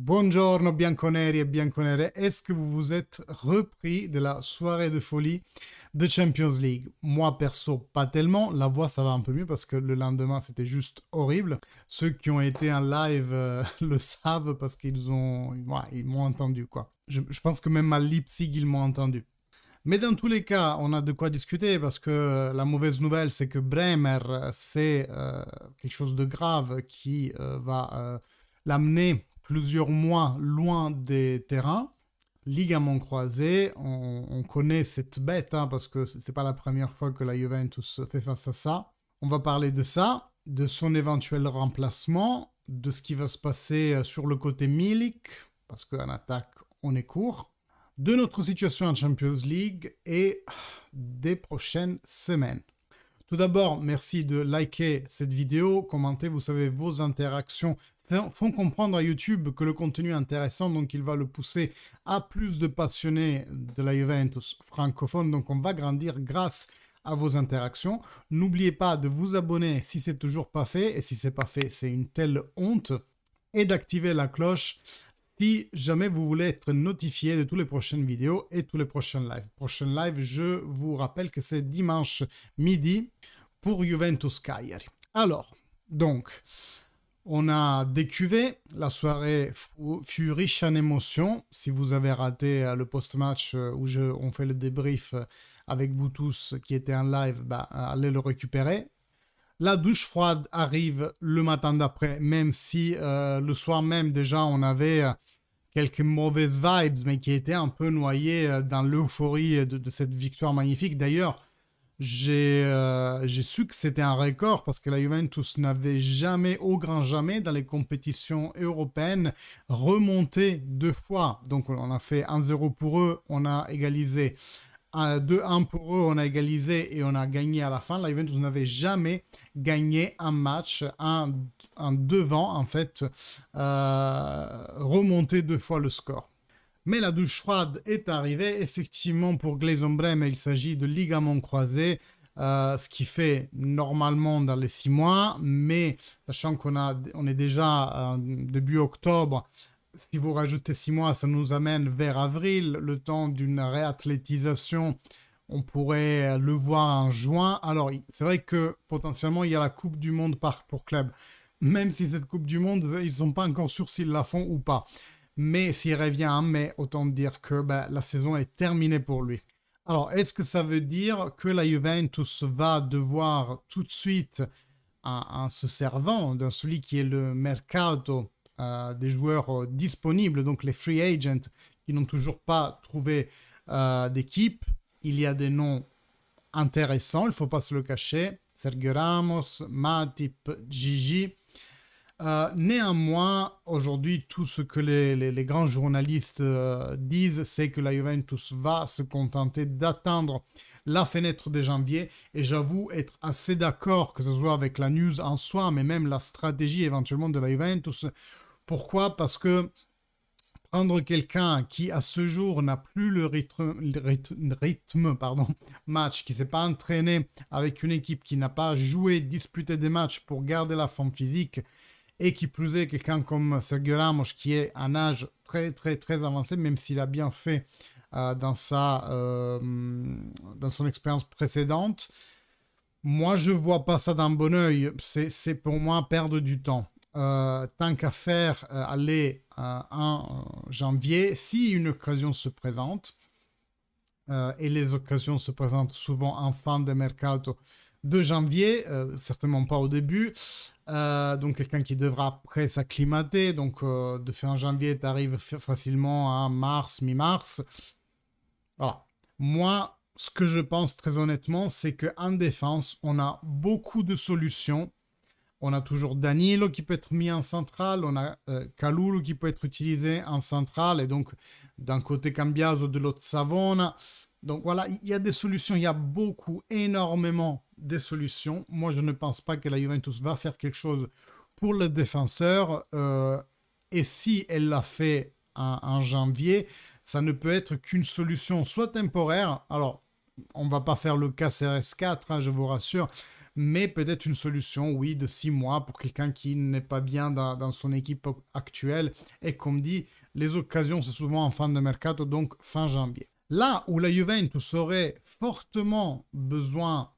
Buongiorno bianconeri et bianconere, est-ce que vous vous êtes repris de la soirée de folie de Champions League? Moi perso, pas tellement, la voix ça va un peu mieux parce que le lendemain c'était juste horrible. Ceux qui ont été en live le savent parce ils m'ont entendu quoi. Je pense que même à Leipzig ils m'ont entendu. Mais dans tous les cas, on a de quoi discuter parce que la mauvaise nouvelle, c'est que Bremer, c'est quelque chose de grave qui va l'amener plusieurs mois loin des terrains. Ligament croisé, on connaît cette bête hein, parce que c'est pas la première fois que la Juventus fait face à ça. On va parler de ça, de son éventuel remplacement, de ce qui va se passer sur le côté Milik, parce qu'en attaque, on est court, de notre situation en Champions League et des prochaines semaines. Tout d'abord, merci de liker cette vidéo, commenter, vous savez, vos interactions font comprendre à YouTube que le contenu est intéressant, donc il va le pousser à plus de passionnés de la Juventus francophone, donc on va grandir grâce à vos interactions. N'oubliez pas de vous abonner si c'est toujours pas fait, et si c'est pas fait, c'est une telle honte, et d'activer la cloche si jamais vous voulez être notifié de toutes les prochaines vidéos et tous les prochains lives. Prochain live, je vous rappelle que c'est dimanche midi pour Juventus Cagliari. Alors, donc, on a décuvé, la soirée fut riche en émotions. Si vous avez raté le post-match où on fait le débrief avec vous tous qui étaient en live, allez le récupérer. La douche froide arrive le matin d'après, même si le soir même déjà on avait quelques mauvaises vibes, mais qui étaient un peu noyées dans l'euphorie de cette victoire magnifique. D'ailleurs, j'ai su que c'était un record parce que la Juventus n'avait jamais, au grand jamais, dans les compétitions européennes, remonté 2 fois. Donc on a fait 1-0 pour eux, on a égalisé 2-1 pour eux, on a égalisé et on a gagné à la fin. La Juventus n'avait jamais gagné un match en devant, en fait, remonter 2 fois le score. Mais la douche froide est arrivée. Effectivement, pour Gleison Bremer, il s'agit de ligament croisé, ce qui fait normalement dans les 6 mois, mais sachant on est déjà début octobre, si vous rajoutez 6 mois, ça nous amène vers avril, le temps d'une réathlétisation. On pourrait le voir en juin. Alors, c'est vrai que potentiellement, il y a la Coupe du Monde pour club. Même si cette Coupe du Monde, ils ne sont pas encore sûrs s'ils la font ou pas. Mais s'il revient en mai, autant dire que la saison est terminée pour lui. Alors, est-ce que ça veut dire que la Juventus va devoir tout de suite, en se servant de celui qui est le mercato, des joueurs disponibles, donc les free agents qui n'ont toujours pas trouvé d'équipe, il y a des noms intéressants, il ne faut pas se le cacher, Sergio Ramos, Matip, Gigi. Néanmoins, aujourd'hui, tout ce que les grands journalistes disent, c'est que la Juventus va se contenter d'attendre la fenêtre de janvier, et j'avoue être assez d'accord, que ce soit avec la news en soi, mais même la stratégie éventuellement de la Juventus. Pourquoi? Parce que prendre quelqu'un qui à ce jour n'a plus le rythme match, qui ne s'est pas entraîné avec une équipe, qui n'a pas joué, disputé des matchs pour garder la forme physique, et qui plus est quelqu'un comme Sergio Ramos qui est à un âge très très très avancé, même s'il a bien fait dans son expérience précédente. Moi, je ne vois pas ça d'un bon oeil. C'est pour moi perdre du temps. Tant qu'à faire, aller en janvier, si une occasion se présente, et les occasions se présentent souvent en fin de mercato de janvier, certainement pas au début, donc quelqu'un qui devra après s'acclimater, donc de fin janvier, tu arrives facilement à mars, mi-mars. Voilà. Moi, ce que je pense très honnêtement, c'est qu'en défense, on a beaucoup de solutions. On a toujours Danilo qui peut être mis en centrale, on a Kalulu qui peut être utilisé en centrale, et donc d'un côté Cambiaso, de l'autre Savona. Donc voilà, il y a des solutions, il y a énormément de solutions. Moi, je ne pense pas que la Juventus va faire quelque chose pour le défenseur, et si elle l'a fait en janvier, ça ne peut être qu'une solution soit temporaire. Alors, on ne va pas faire le cas CRS4, hein, je vous rassure, mais peut-être une solution, oui, de 6 mois pour quelqu'un qui n'est pas bien dans son équipe actuelle. Et comme dit, les occasions, c'est souvent en fin de mercato, donc fin janvier. Là où la Juventus aurait fortement besoin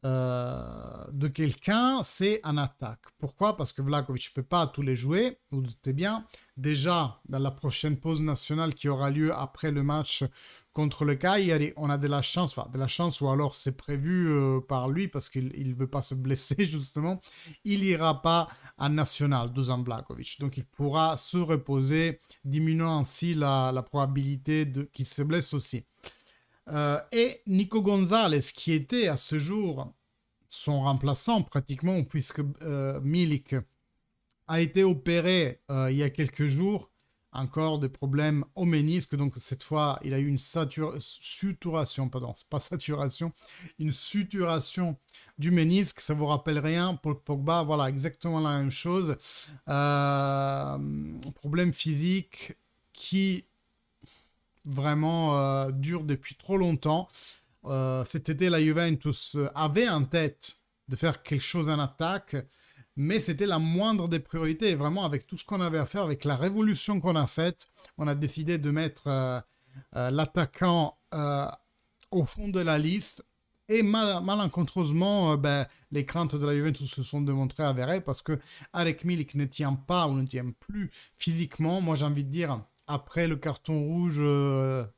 de quelqu'un, c'est en attaque. Pourquoi? Parce que Vlahovic ne peut pas tous les jouer, vous doutez bien. Déjà, dans la prochaine pause nationale qui aura lieu après le match contre le Cagliari, on a de la chance, ou alors c'est prévu par lui parce qu'il ne veut pas se blesser justement. Il n'ira pas en national, Dusan Vlahovic. Donc il pourra se reposer, diminuant ainsi la probabilité qu'il se blesse aussi. Et Nico Gonzalez, qui était à ce jour son remplaçant pratiquement, puisque Milik a été opéré il y a quelques jours, encore des problèmes au ménisque, donc cette fois il a eu une suturation, pardon, c'est pas saturation, une suturation du ménisque, ça vous rappelle rien, Paul Pogba, voilà, exactement la même chose, problème physique qui vraiment dure depuis trop longtemps. Cet été, la Juventus avait en tête de faire quelque chose en attaque, mais c'était la moindre des priorités. Et vraiment, avec tout ce qu'on avait à faire, avec la révolution qu'on a faite, on a décidé de mettre l'attaquant au fond de la liste. Et malencontreusement, les craintes de la Juventus se sont démontrées avérées parce que Arek Milik ne tient pas ou ne tient plus physiquement. Moi, j'ai envie de dire, après le carton rouge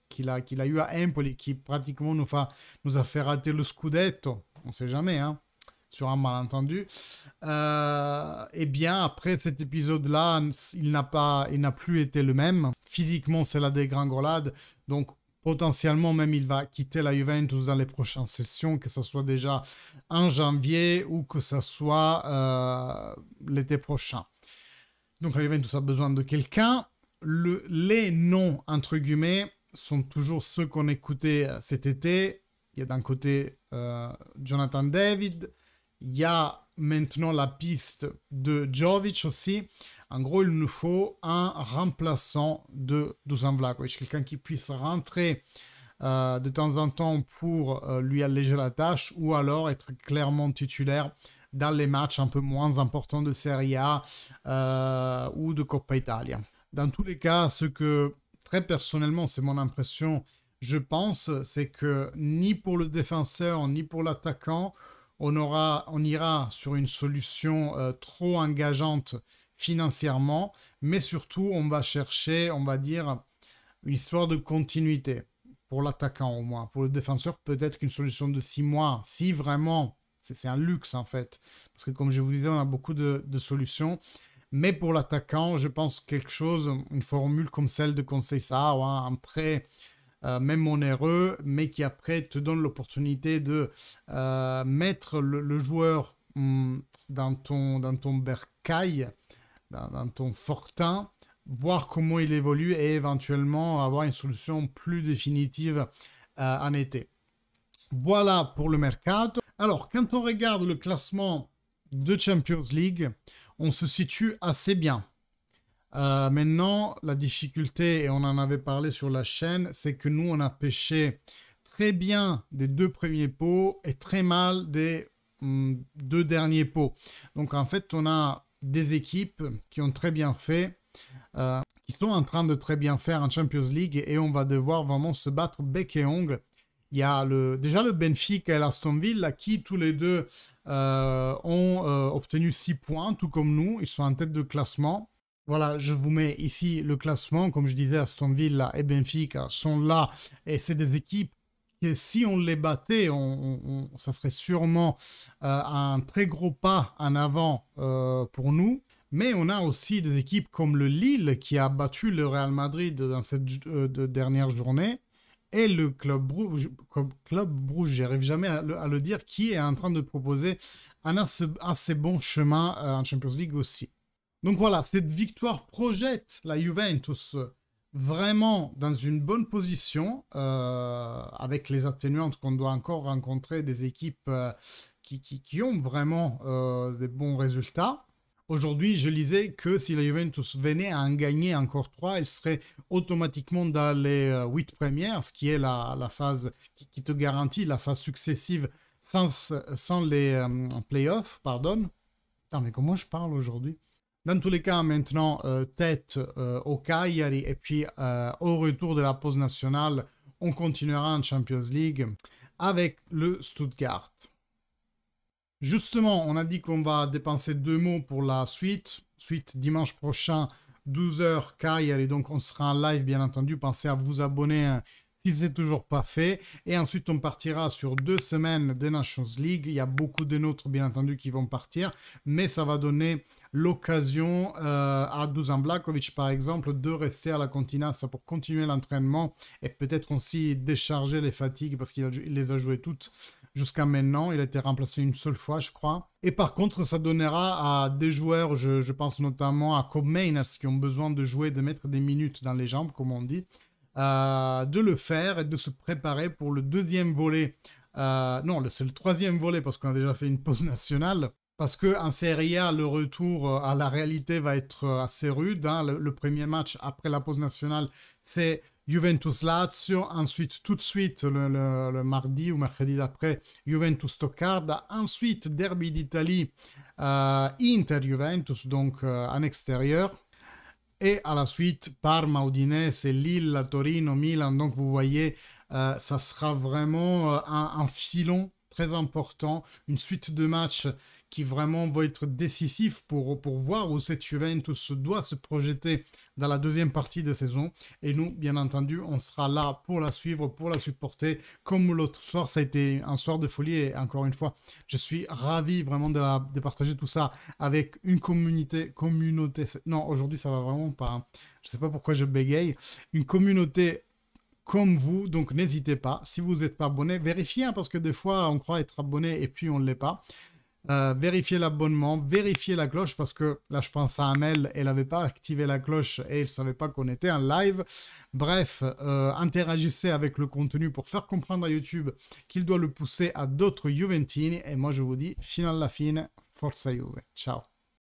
qu'il a eu à Empoli, qui pratiquement nous a fait rater le Scudetto, on ne sait jamais, hein, sur un malentendu, et bien après cet épisode-là, il n'a plus été le même. Physiquement, c'est la dégringolade, donc potentiellement même il va quitter la Juventus dans les prochaines sessions, que ce soit déjà en janvier ou que ce soit l'été prochain. Donc la Juventus a besoin de quelqu'un. Les noms, entre guillemets, sont toujours ceux qu'on écoutait cet été. Il y a d'un côté Jonathan David, il y a maintenant la piste de Jovic aussi. En gros, il nous faut un remplaçant de Dusan Vlahovic, quelqu'un qui puisse rentrer de temps en temps pour lui alléger la tâche ou alors être clairement titulaire dans les matchs un peu moins importants de Serie A ou de Coppa Italia. Dans tous les cas, ce que, très personnellement, c'est mon impression, je pense, c'est que ni pour le défenseur, ni pour l'attaquant, on ira sur une solution trop engageante financièrement, mais surtout, on va chercher, on va dire, une histoire de continuité, pour l'attaquant au moins. Pour le défenseur, peut-être qu'une solution de 6 mois, si vraiment, c'est un luxe en fait, parce que comme je vous disais, on a beaucoup de solutions. Mais pour l'attaquant, je pense quelque chose, une formule comme celle de Conceição, un prêt même onéreux, mais qui après te donne l'opportunité de mettre le joueur dans ton bercail, dans ton fortin, voir comment il évolue et éventuellement avoir une solution plus définitive en été. Voilà pour le mercato. Alors, quand on regarde le classement de Champions League, on se situe assez bien. Maintenant, la difficulté, et on en avait parlé sur la chaîne, c'est que nous, on a pêché très bien des 2 premiers pots et très mal des 2 derniers pots. Donc, en fait, on a des équipes qui ont très bien fait, qui sont en train de très bien faire en Champions League et on va devoir vraiment se battre bec et ongle. Il y a déjà le Benfica et l'Aston Villa qui tous les deux ont obtenu 6 points, tout comme nous. Ils sont en tête de classement. Voilà, je vous mets ici le classement. Comme je disais, Aston Villa et Benfica sont là. Et c'est des équipes que si on les battait, ça serait sûrement un très gros pas en avant pour nous. Mais on a aussi des équipes comme le Lille qui a battu le Real Madrid dans cette dernière journée. Et le Club Brugge, j'arrive jamais à le dire, qui est en train de proposer un assez bon chemin en Champions League aussi. Donc voilà, cette victoire projette la Juventus vraiment dans une bonne position, avec les atténuantes qu'on doit encore rencontrer des équipes qui ont vraiment des bons résultats. Aujourd'hui, je lisais que si la Juventus venait à en gagner encore 3, elle serait automatiquement dans les 8 premières, ce qui est la phase qui te garantit la phase successive sans les playoffs, pardon. Ah, mais comment je parle aujourd'hui? Dans tous les cas, maintenant, tête au Cagliari, et puis au retour de la pause nationale, on continuera en Champions League avec le Stuttgart. Justement, on a dit qu'on va dépenser 2 mots pour la suite. Suite dimanche prochain, 12h, Cagliari, donc on sera en live, bien entendu. Pensez à vous abonner hein, si ce n'est toujours pas fait. Et ensuite, on partira sur 2 semaines de Nations League. Il y a beaucoup de nôtres, bien entendu, qui vont partir. Mais ça va donner l'occasion à Dusan Vlahovic, par exemple, de rester à la Continassa pour continuer l'entraînement et peut-être aussi décharger les fatigues parce qu'il les a jouées toutes jusqu'à maintenant. Il a été remplacé une seule fois, je crois. Et par contre, ça donnera à des joueurs, je pense notamment à Kobe Mainers, qui ont besoin de jouer, de mettre des minutes dans les jambes, comme on dit, de le faire et de se préparer pour le deuxième volet. Non, c'est le troisième volet parce qu'on a déjà fait une pause nationale. Parce qu'en Serie A, le retour à la réalité va être assez rude. Hein. Le premier match après la pause nationale, c'est Juventus-Lazio. Ensuite, tout de suite, le mardi ou mercredi d'après, Juventus-Stoccarda. Ensuite, Derby d'Italie, Inter-Juventus, donc en extérieur. Et à la suite, Parma, Udinese, Lille, Torino, Milan. Donc vous voyez, ça sera vraiment un filon très important, une suite de matchs qui vraiment vont être décisifs pour voir où cette Juventus doit se projeter dans la deuxième partie de saison. Et nous, bien entendu, on sera là pour la suivre, pour la supporter. Comme l'autre soir, ça a été un soir de folie. Et encore une fois, je suis ravi vraiment de partager tout ça avec une communauté. Non, aujourd'hui, ça va vraiment pas. Hein. Je ne sais pas pourquoi je bégaye. Une communauté comme vous, donc n'hésitez pas. Si vous n'êtes pas abonné, vérifiez, hein, parce que des fois, on croit être abonné et puis on ne l'est pas. Vérifiez l'abonnement, vérifiez la cloche parce que là je pense à Amel, elle n'avait pas activé la cloche et elle ne savait pas qu'on était en live. Bref, interagissez avec le contenu pour faire comprendre à YouTube qu'il doit le pousser à d'autres Juventini et moi je vous dis, fino alla fine, forza Juve, ciao.